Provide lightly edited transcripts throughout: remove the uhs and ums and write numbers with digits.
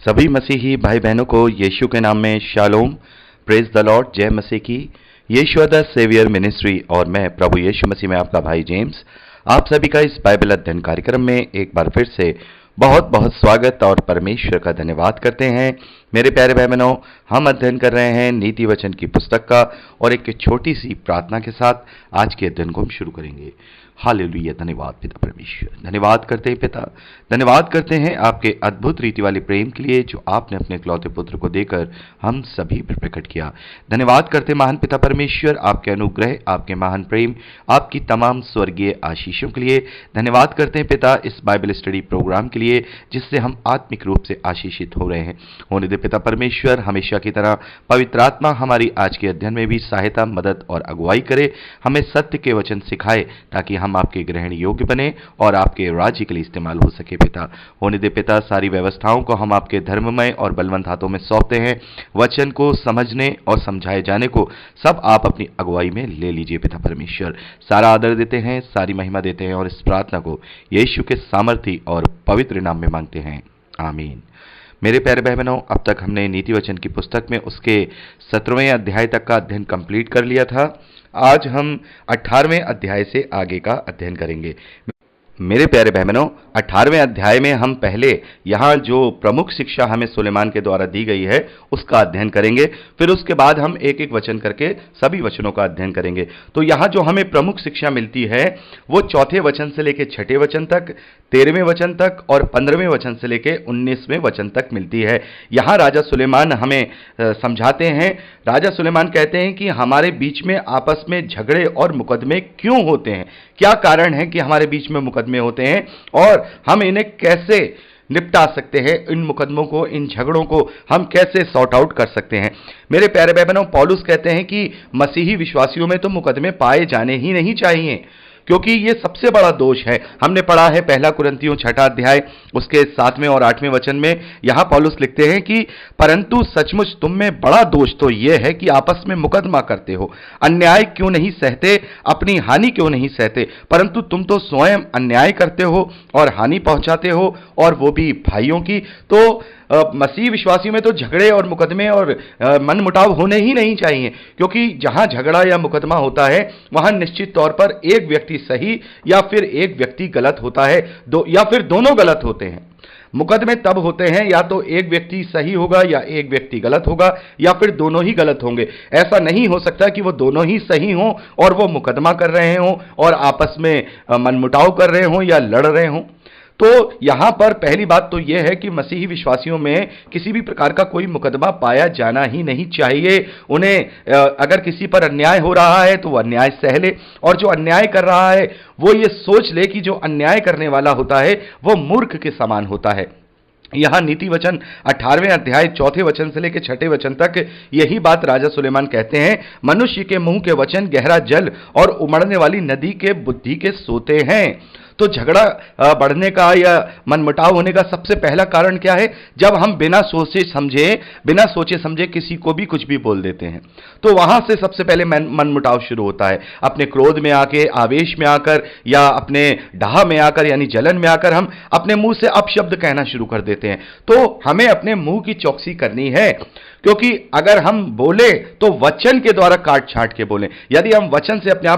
सभी मसीही भाई बहनों को यीशु के नाम में शालोम, प्रेज द लॉर्ड, जय मसीह की। यीशु द सेवियर मिनिस्ट्री और मैं प्रभु यीशु मसीह में आपका भाई जेम्स, आप सभी का इस बाइबल अध्ययन कार्यक्रम में एक बार फिर से बहुत बहुत स्वागत और परमेश्वर का धन्यवाद करते हैं। मेरे प्यारे भाई बहनों, हम अध्ययन कर रहे हैं नीति वचन की पुस्तक का और एक छोटी सी प्रार्थना के साथ आज के अध्ययन को हम शुरू करेंगे। हालेलुया, धन्यवाद पिता परमेश्वर, धन्यवाद करते हैं पिता, धन्यवाद करते हैं आपके अद्भुत रीति वाले प्रेम के लिए जो आपने अपने इकलौते पुत्र को देकर हम सभी पर प्रकट किया। धन्यवाद करते महान पिता परमेश्वर आपके अनुग्रह, आपके महान प्रेम, आपकी तमाम स्वर्गीय आशीषों के लिए। धन्यवाद करते हैं पिता इस बाइबल स्टडी प्रोग्राम के लिए जिससे हम आत्मिक रूप से आशीषित हो रहे हैं। होने दे पिता परमेश्वर, हमेशा की तरह पवित्र आत्मा हमारी आज के अध्ययन में भी सहायता, मदद और अगुवाई करे, हमें सत्य के वचन सिखाए ताकि हम आपके ग्रहण योग्य बने और आपके राज्य के लिए इस्तेमाल हो सके। पिता होने दे पिता, सारी व्यवस्थाओं को हम आपके धर्ममय और बलवंत हाथों में सौंपते हैं। वचन को समझने और समझाए जाने को सब आप अपनी अगुवाई में ले लीजिए पिता परमेश्वर। सारा आदर देते हैं, सारी महिमा देते हैं और इस प्रार्थना को यीशु के सामर्थी और पवित्र नाम में मांगते हैं, आमीन। मेरे प्यारे भाई बहनों, अब तक हमने नीति वचन की पुस्तक में उसके 17वें अध्याय तक का अध्ययन कंप्लीट कर लिया था। आज हम 18वें अध्याय से आगे का अध्ययन करेंगे। मेरे प्यारे भाई बहनों, 18वें अध्याय में हम पहले यहाँ जो प्रमुख शिक्षा हमें सुलेमान के द्वारा दी गई है उसका अध्ययन करेंगे, फिर उसके बाद हम एक एक वचन करके सभी वचनों का अध्ययन करेंगे। तो यहाँ जो हमें प्रमुख शिक्षा मिलती है वो 4थे वचन से लेकर 6ठे वचन तक, 13वें वचन तक और 15वें वचन से लेकर 19वें वचन तक मिलती है। यहाँ राजा सुलेमान हमें समझाते हैं। राजा सुलेमान कहते हैं कि हमारे बीच में आपस में झगड़े और मुकदमे क्यों होते हैं, क्या कारण है कि हमारे बीच में मुकदमे होते हैं और हम इन्हें कैसे निपटा सकते हैं, इन मुकदमों को, इन झगड़ों को हम कैसे सॉर्ट आउट कर सकते हैं। मेरे प्यारे भाई बहनों, पौलुस कहते हैं कि मसीही विश्वासियों में तो मुकदमे पाए जाने ही नहीं चाहिए क्योंकि ये सबसे बड़ा दोष है। हमने पढ़ा है 1 कुरिन्थियों 6ठा अध्याय उसके 7वें और 8वें वचन में। यहां पौलुस लिखते हैं कि परंतु सचमुच तुम में बड़ा दोष तो यह है कि आपस में मुकदमा करते हो, अन्याय क्यों नहीं सहते, अपनी हानि क्यों नहीं सहते, परंतु तुम तो स्वयं अन्याय करते हो और हानि पहुंचाते हो, और वो भी भाइयों की। तो मसीह विश्वासियों में तो झगड़े और मुकदमे और मन मुटाव होने ही नहीं चाहिए क्योंकि जहां झगड़ा या मुकदमा होता है वहां निश्चित तौर पर एक व्यक्ति सही या फिर एक व्यक्ति गलत होता है, या फिर दोनों गलत होते हैं। मुकदमे तब होते हैं या तो एक व्यक्ति सही होगा या एक व्यक्ति गलत होगा या फिर दोनों ही गलत होंगे। ऐसा नहीं हो सकता कि वो दोनों ही सही हों और वो मुकदमा कर रहे हों और आपस में मनमुटाव कर रहे हों या लड़ रहे हों। तो यहां पर पहली बात तो यह है कि मसीही विश्वासियों में किसी भी प्रकार का कोई मुकदमा पाया जाना ही नहीं चाहिए। उन्हें अगर किसी पर अन्याय हो रहा है तो वो अन्याय सह ले, और जो अन्याय कर रहा है वो ये सोच ले कि जो अन्याय करने वाला होता है वो मूर्ख के समान होता है। यहां नीति वचन 18वें अध्याय 4थे वचन से लेकर 6ठे वचन तक यही बात राजा सुलेमान कहते हैं। मनुष्य के मुंह के वचन गहरा जल और उमड़ने वाली नदी के बुद्धि के सोते हैं। तो झगड़ा बढ़ने का या मनमुटाव होने का सबसे पहला कारण क्या है? जब हम बिना सोचे समझे किसी को भी कुछ भी बोल देते हैं तो वहां से सबसे पहले मनमुटाव शुरू होता है। अपने क्रोध में आके, आवेश में आकर या अपने डाह में आकर यानी जलन में आकर हम अपने मुंह से अपशब्द कहना शुरू कर देते हैं। तो हमें अपने मुंह की चौकसी करनी है क्योंकि अगर हम बोले तो वचन के द्वारा काट छांट के बोलें। यदि हम वचन से अपने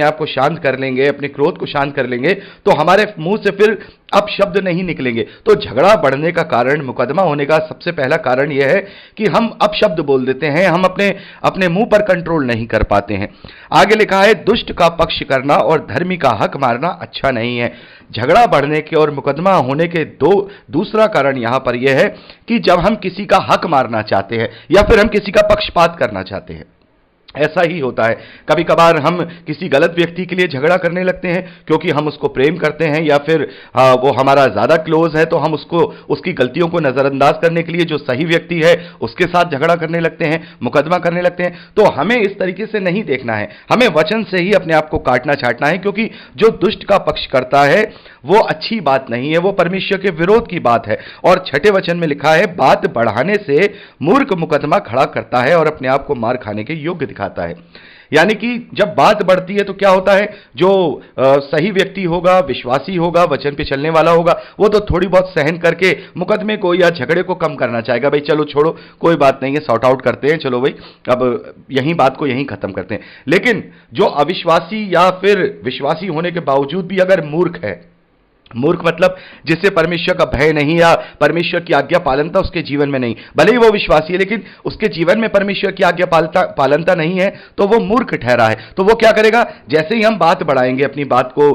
आप को शांत कर लेंगे, अपने क्रोध को शांत कर लेंगे तो हमारे मुंह से फिर अपशब्द नहीं निकलेंगे। तो झगड़ा बढ़ने का कारण, मुकदमा होने का सबसे पहला कारण यह है कि हम अपशब्द बोल देते हैं, हम अपने मुंह पर कंट्रोल नहीं कर पाते हैं। आगे लिखा है, दुष्ट का पक्ष करना और धर्मी का हक मारना अच्छा नहीं है। झगड़ा बढ़ने के और मुकदमा होने के दूसरा कारण यहां पर यह है कि जब हम किसी का हक मारना चाहते हैं या फिर हम किसी का पक्षपात करना चाहते हैं। ऐसा ही होता है, कभी कभार हम किसी गलत व्यक्ति के लिए झगड़ा करने लगते हैं क्योंकि हम उसको प्रेम करते हैं या फिर वो हमारा ज्यादा क्लोज है तो हम उसकी गलतियों को नजरअंदाज करने के लिए जो सही व्यक्ति है उसके साथ झगड़ा करने लगते हैं, मुकदमा करने लगते हैं। तो हमें इस तरीके से नहीं देखना है, हमें वचन से ही अपने आप को काटना छाटना है क्योंकि जो दुष्ट का पक्ष करता है वो अच्छी बात नहीं है, वो परमेश्वर के विरोध की बात है। और 6ठे वचन में लिखा है, बात बढ़ाने से मूर्ख मुकदमा खड़ा करता है और अपने आप को मार खाने के योग्य दिखाता दिखाता है। यानी कि जब बात बढ़ती है तो क्या होता है, जो सही व्यक्ति होगा, विश्वासी होगा, वचन पे चलने वाला होगा, वो तो थोड़ी बहुत सहन करके मुकदमे को या झगड़े को कम करना चाहेगा। भाई चलो छोड़ो, कोई बात नहीं है, सॉर्ट आउट करते हैं, चलो भाई अब यही बात को यहीं खत्म करते हैं। लेकिन जो अविश्वासी या फिर विश्वासी होने के बावजूद भी अगर मूर्ख है, मूर्ख मतलब जिसे परमेश्वर का भय नहीं या परमेश्वर की आज्ञा पालनता उसके जीवन में नहीं, भले ही वो विश्वासी है लेकिन उसके जीवन में परमेश्वर की आज्ञा पालनता नहीं है, तो वो मूर्ख ठहरा है। तो वो क्या करेगा, जैसे ही हम बात बढ़ाएंगे, अपनी बात को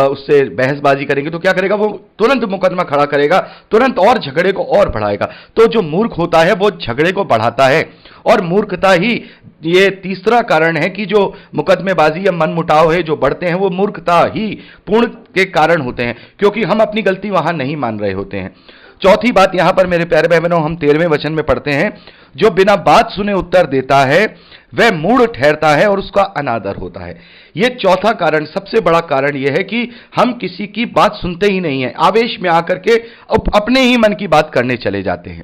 उससे बहसबाजी करेंगे, तो क्या करेगा, वो तुरंत मुकदमा खड़ा करेगा, तुरंत और झगड़े को और बढ़ाएगा। तो जो मूर्ख होता है वो झगड़े को बढ़ाता है, और मूर्खता ही ये तीसरा कारण है कि जो मुकदमेबाजी या मनमुटाव है जो बढ़ते हैं, वो मूर्खता ही पूर्ण के कारण होते हैं, क्योंकि हम अपनी गलती वहां नहीं मान रहे होते हैं। चौथी बात यहां पर मेरे प्यारे बहनों, हम 13वें वचन में पढ़ते हैं, जो बिना बात सुने उत्तर देता है वह मूढ़ ठहरता है और उसका अनादर होता है। यह चौथा कारण, सबसे बड़ा कारण यह है कि हम किसी की बात सुनते ही नहीं है, आवेश में आकर के अपने ही मन की बात करने चले जाते हैं।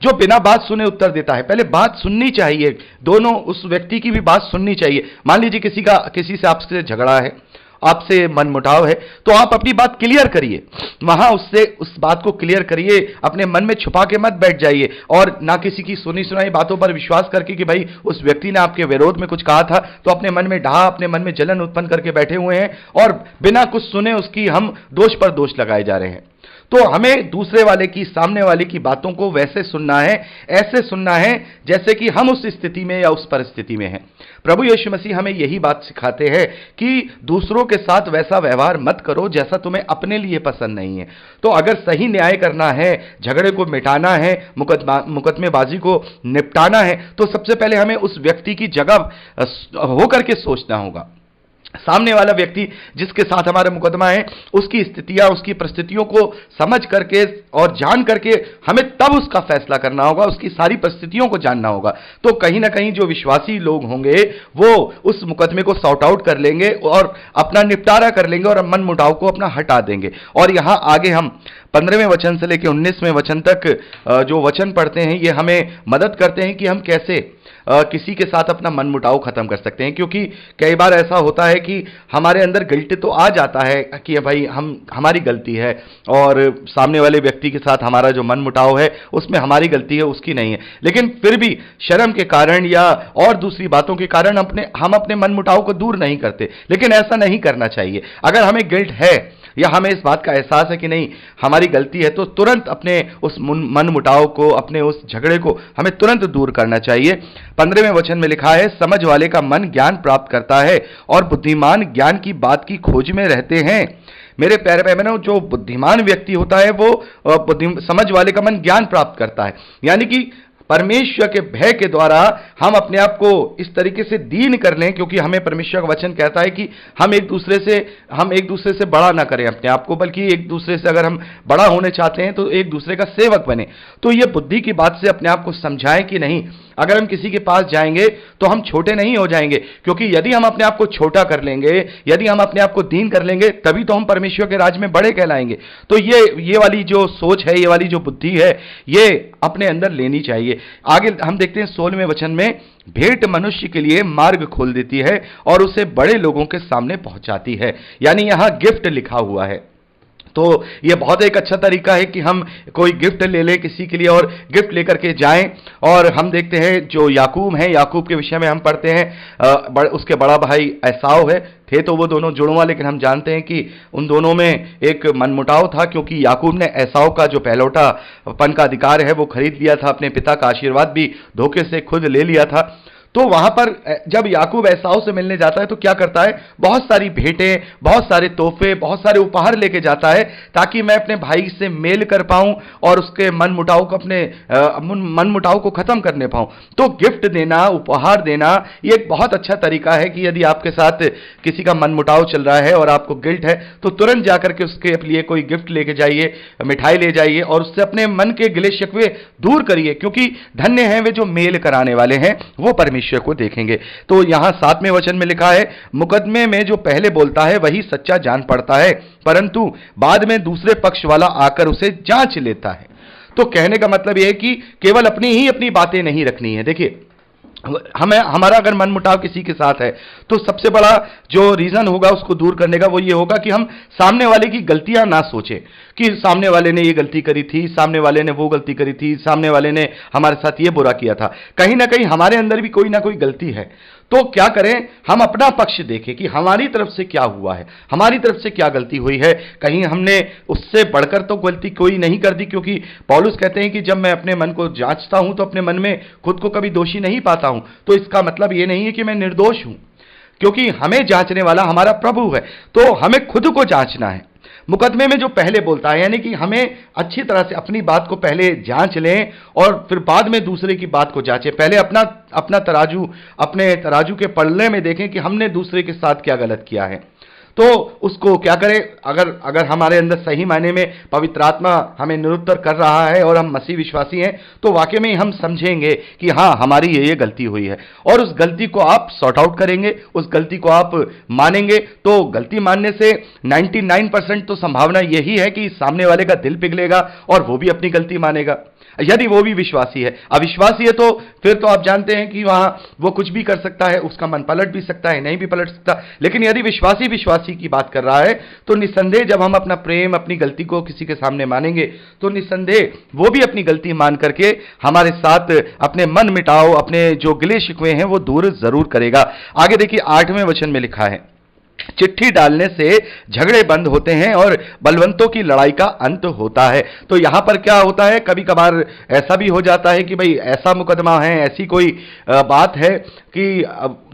जो बिना बात सुने उत्तर देता है, पहले बात सुननी चाहिए, दोनों उस व्यक्ति की भी बात सुननी चाहिए। मान लीजिए किसी से आपसे झगड़ा है, आपसे मनमुटाव है, तो आप अपनी बात क्लियर करिए, वहां उससे उस बात को क्लियर करिए, अपने मन में छुपा के मत बैठ जाइए, और ना किसी की सुनी सुनाई बातों पर विश्वास करके कि भाई उस व्यक्ति ने आपके विरोध में कुछ कहा था तो अपने मन में ढहा, अपने मन में जलन उत्पन्न करके बैठे हुए हैं, और बिना कुछ सुने उसकी हम दोष पर दोष लगाए जा रहे हैं। तो हमें दूसरे वाले की, सामने वाले की बातों को वैसे सुनना है, ऐसे सुनना है जैसे कि हम उस स्थिति में या उस परिस्थिति में हैं। प्रभु यीशु मसीह हमें यही बात सिखाते हैं कि दूसरों के साथ वैसा व्यवहार मत करो जैसा तुम्हें अपने लिए पसंद नहीं है। तो अगर सही न्याय करना है, झगड़े को मिटाना है, मुकदमेबाजी को निपटाना है, तो सबसे पहले हमें उस व्यक्ति की जगह होकर के सोचना होगा। सामने वाला व्यक्ति जिसके साथ हमारा मुकदमा है, उसकी स्थितियां, उसकी परिस्थितियों को समझ करके और जान करके हमें तब उसका फैसला करना होगा, उसकी सारी परिस्थितियों को जानना होगा। तो कहीं ना कहीं जो विश्वासी लोग होंगे वो उस मुकदमे को सॉर्ट आउट कर लेंगे और अपना निपटारा कर लेंगे और मन मुटाव को अपना हटा देंगे। और यहां आगे हम 15वें वचन से लेकर 19वें वचन तक जो वचन पढ़ते हैं, ये हमें मदद करते हैं कि हम कैसे किसी के साथ अपना मनमुटाव खत्म कर सकते हैं। क्योंकि कई बार ऐसा होता है कि हमारे अंदर गिल्ट तो आ जाता है कि भाई हमारी गलती है, और सामने वाले व्यक्ति के साथ हमारा जो मनमुटाव है उसमें हमारी गलती है, उसकी नहीं है, लेकिन फिर भी शर्म के कारण या और दूसरी बातों के कारण हम अपने मनमुटाव को दूर नहीं करते। लेकिन ऐसा नहीं करना चाहिए। अगर हमें गिल्ट है या हमें इस बात का एहसास है कि नहीं हमारी गलती है, तो तुरंत अपने उस मनमुटाव को, अपने उस झगड़े को हमें तुरंत दूर करना चाहिए। 15वें वचन में लिखा है, समझ वाले का मन ज्ञान प्राप्त करता है और बुद्धिमान ज्ञान की बात की खोज में रहते हैं। मेरे प्यारे बहनों, जो बुद्धिमान व्यक्ति होता है वो समझ वाले का मन ज्ञान प्राप्त करता है। यानी कि परमेश्वर के भय के द्वारा हम अपने आप को इस तरीके से दीन कर लें, क्योंकि हमें परमेश्वर का वचन कहता है कि हम एक दूसरे से बड़ा ना करें अपने आप को, बल्कि एक दूसरे से अगर हम बड़ा होने चाहते हैं तो एक दूसरे का सेवक बने। तो ये बुद्धि की बात से अपने आप को समझाएं कि नहीं, अगर हम किसी के पास जाएंगे तो हम छोटे नहीं हो जाएंगे, क्योंकि यदि हम अपने आप को छोटा कर लेंगे, यदि हम अपने आप को दीन कर लेंगे, तभी तो हम परमेश्वर के राज में बड़े कहलाएंगे। तो ये वाली जो सोच है, ये वाली जो बुद्धि है, ये अपने अंदर लेनी चाहिए। आगे हम देखते हैं 16वें वचन में, भेंट मनुष्य के लिए मार्ग खोल देती है और उसे बड़े लोगों के सामने पहुंचाती है। यानी यहां गिफ्ट लिखा हुआ है। तो ये बहुत एक अच्छा तरीका है कि हम कोई गिफ्ट ले लें किसी के लिए और गिफ्ट लेकर के जाएं। और हम देखते हैं जो याकूब है, याकूब के विषय में हम पढ़ते हैं, उसके बड़ा भाई एसाव है, थे तो वो दोनों जुड़वा, लेकिन हम जानते हैं कि उन दोनों में एक मनमुटाव था, क्योंकि याकूब ने एसाव का जो पहलौठापन का अधिकार है वो खरीद लिया था, अपने पिता का आशीर्वाद भी धोखे से खुद ले लिया था। तो वहां पर जब याकूब एसाव से मिलने जाता है तो क्या करता है, बहुत सारी भेंटें, बहुत सारे तोहफे, बहुत सारे उपहार लेके जाता है, ताकि मैं अपने भाई से मेल कर पाऊं और उसके मनमुटाव को खत्म करने पाऊं। तो गिफ्ट देना, उपहार देना, ये एक बहुत अच्छा तरीका है कि यदि आपके साथ किसी का मनमुटाव चल रहा है और आपको गिल्ट है, तो तुरंत जाकर के उसके लिए कोई गिफ्ट लेके जाइए, मिठाई ले जाइए और उससे अपने मन के गिले शिकवे दूर करिए, क्योंकि धन्य हैं वे जो मेल कराने वाले हैं, वो परमेश्वर को देखेंगे। तो यहां 7वें वचन में लिखा है, मुकदमे में जो पहले बोलता है वही सच्चा जान पड़ता है, परंतु बाद में दूसरे पक्ष वाला आकर उसे जांच लेता है। तो कहने का मतलब यह है कि केवल अपनी बातें नहीं रखनी है। देखिए, हमें हमारा अगर मन मुटाव किसी के साथ है तो सबसे बड़ा जो रीजन होगा उसको दूर करने का वो ये होगा कि हम सामने वाले की गलतियां ना सोचें कि सामने वाले ने ये गलती करी थी, सामने वाले ने वो गलती करी थी, सामने वाले ने हमारे साथ ये बुरा किया था। कहीं ना कहीं हमारे अंदर भी कोई ना कोई गलती है। तो क्या करें, हम अपना पक्ष देखें कि हमारी तरफ से क्या हुआ है, हमारी तरफ से क्या गलती हुई है। कहीं हमने उससे बढ़कर तो गलती कोई नहीं कर दी, क्योंकि पौलुस कहते हैं कि जब मैं अपने मन को जांचता हूं तो अपने मन में खुद को कभी दोषी नहीं पाता हूं। तो इसका मतलब यह नहीं है कि मैं निर्दोष हूं, क्योंकि हमें जांचने वाला हमारा प्रभु है। तो हमें खुद को जांचना है। मुकदमे में जो पहले बोलता है, यानी कि हमें अच्छी तरह से अपनी बात को पहले जांच लें और फिर बाद में दूसरे की बात को जांचें। पहले अपना तराजू, अपने तराजू के पलड़े में देखें कि हमने दूसरे के साथ क्या गलत किया है। तो उसको क्या करें, अगर हमारे अंदर सही मायने में पवित्र आत्मा हमें निरुत्तर कर रहा है और हम मसीह विश्वासी हैं, तो वाकई में हम समझेंगे कि हाँ, हमारी ये गलती हुई है, और उस गलती को आप सॉर्ट आउट करेंगे, उस गलती को आप मानेंगे। तो गलती मानने से 99% तो संभावना यही है कि सामने वाले का दिल पिघलेगा और वो भी अपनी गलती मानेगा, यदि वो भी विश्वासी है। अविश्वासी है तो फिर तो आप जानते हैं कि वहां वो कुछ भी कर सकता है, उसका मन पलट भी सकता है, नहीं भी पलट सकता। लेकिन यदि विश्वासी की बात कर रहा है तो निस्संदेह जब हम अपना प्रेम, अपनी गलती को किसी के सामने मानेंगे तो निस्संदेह वो भी अपनी गलती मान करके हमारे साथ अपने मन मिटाओ, अपने जो गिले शिकवे हैं वो दूर जरूर करेगा। आगे देखिए 8वें वचन में लिखा है, चिट्ठी डालने से झगड़े बंद होते हैं और बलवंतों की लड़ाई का अंत होता है। तो यहां पर क्या होता है, कभी कभार ऐसा भी हो जाता है कि भाई ऐसा मुकदमा है, ऐसी कोई बात है कि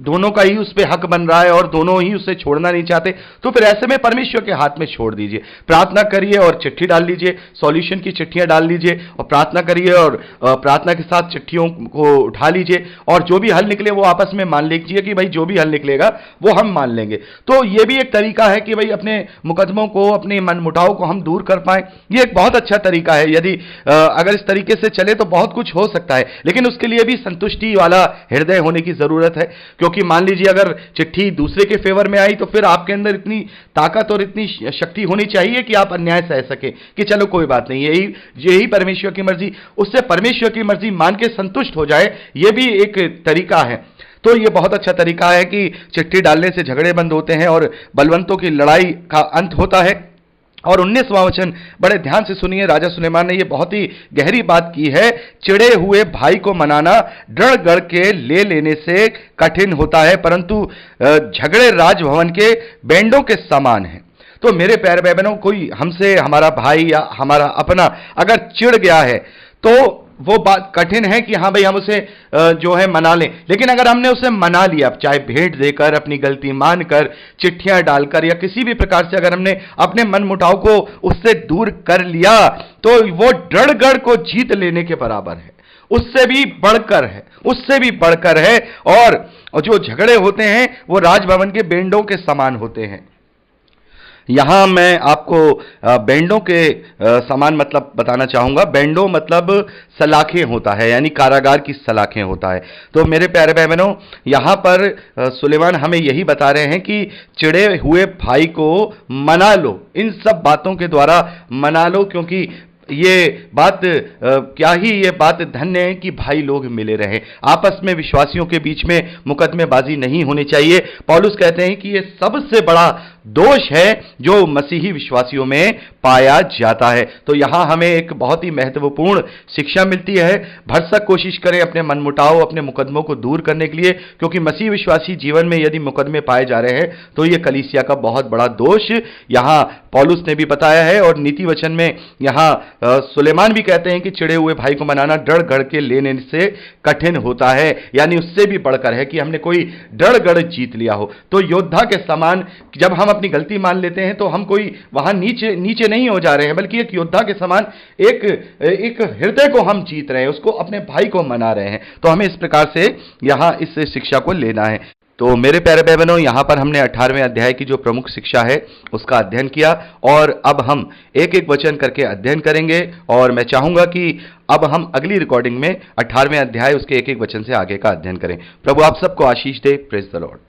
दोनों का ही उस पर हक बन रहा है और दोनों ही उसे छोड़ना नहीं चाहते। तो फिर ऐसे में परमेश्वर के हाथ में छोड़ दीजिए, प्रार्थना करिए और चिट्ठी डाल लीजिए, सॉल्यूशन की चिट्ठियां डाल लीजिए और प्रार्थना करिए और प्रार्थना के साथ चिट्ठियों को उठा लीजिए और जो भी हल निकले वो आपस में मान लीजिए कि भाई जो भी हल निकलेगा वो हम मान लेंगे। तो ये भी एक तरीका है कि भाई अपने मुकदमों को, अपने मनमुटाव को हम दूर कर पाएं। ये एक बहुत अच्छा तरीका है। यदि अगर इस तरीके से चले तो बहुत कुछ हो सकता है, लेकिन उसके लिए भी संतुष्टि वाला हृदय होने की जरूरत है। क्योंकि मान लीजिए अगर चिट्ठी दूसरे के फेवर में आई तो फिर आपके अंदर इतनी ताकत और इतनी शक्ति होनी चाहिए कि आप अन्याय सह सके कि चलो कोई बात नहीं, यही परमेश्वर की मर्जी, उससे परमेश्वर की मर्जी मान के संतुष्ट हो जाए। यह भी एक तरीका है। तो ये बहुत अच्छा तरीका है कि चिट्ठी डालने से झगड़े बंद होते हैं और बलवंतों की लड़ाई का अंत होता है। और 19वां वचन बड़े ध्यान से सुनिए, राजा सुलेमान ने ये बहुत ही गहरी बात की है। चिड़े हुए भाई को मनाना डर गड़ के ले लेने से कठिन होता है, परंतु झगड़े राजभवन के बैंडों के समान है। तो मेरे प्यारे भाई बहनों, कोई हमसे, हमारा भाई या हमारा अपना अगर चिढ़ गया है तो वो बात कठिन है कि हाँ भाई हम उसे जो है मना लें। लेकिन अगर हमने उसे मना लिया, चाहे भेंट देकर, अपनी गलती मानकर, चिट्ठियां डालकर या किसी भी प्रकार से अगर हमने अपने मन मुटाव को उससे दूर कर लिया, तो वो डरगड़ को जीत लेने के बराबर है, उससे भी बढ़कर है, उससे भी बढ़कर है। और जो झगड़े होते हैं वो राजभवन के बेंडों के समान होते हैं। यहां मैं आपको बैंडों के समान मतलब बताना चाहूंगा। बैंडों मतलब सलाखें होता है, यानी कारागार की सलाखें होता है। तो मेरे प्यारे भाई बहनों, यहां पर सुलेमान हमें यही बता रहे हैं कि चिड़े हुए भाई को मना लो, इन सब बातों के द्वारा मना लो, क्योंकि ये बात क्या ही ये बात धन्य है कि भाई लोग मिले रहे। आपस में विश्वासियों के बीच में मुकदमेबाजी नहीं होनी चाहिए। पौलुस कहते हैं कि ये सबसे बड़ा दोष है जो मसीही विश्वासियों में पाया जाता है। तो यहां हमें एक बहुत ही महत्वपूर्ण शिक्षा मिलती है। भरसक कोशिश करें अपने मनमुटाव, अपने मुकदमों को दूर करने के लिए, क्योंकि मसीह विश्वासी जीवन में यदि मुकदमे पाए जा रहे हैं तो यह कलीसिया का बहुत बड़ा दोष यहां पौलुस ने भी बताया है। और नीति वचन में यहां सुलेमान भी कहते हैं कि चिड़े हुए भाई को मनाना डर गड़ के लेने से कठिन होता है, यानी उससे भी बढ़कर है कि हमने कोई डर गड़ जीत लिया हो। तो योद्धा के समान जब हम अपनी गलती मान लेते हैं तो हम कोई वहां नीचे नीचे नहीं हो जा रहे हैं, बल्कि एक योद्धा के समान एक हृदय को हम जीत रहे हैं, उसको, अपने भाई को मना रहे हैं। तो हमें इस प्रकार से यहां इस शिक्षा को लेना है। तो मेरे प्यारे भाई बहनों, यहां पर हमने 18वें अध्याय की जो प्रमुख शिक्षा है उसका अध्ययन किया और अब हम एक एक वचन करके अध्ययन करेंगे। और मैं चाहूंगा कि अब हम अगली रिकॉर्डिंग में 18वें अध्याय उसके एक एक वचन से आगे का अध्ययन करें। प्रभु आप सबको आशीष दे। Praise the Lord.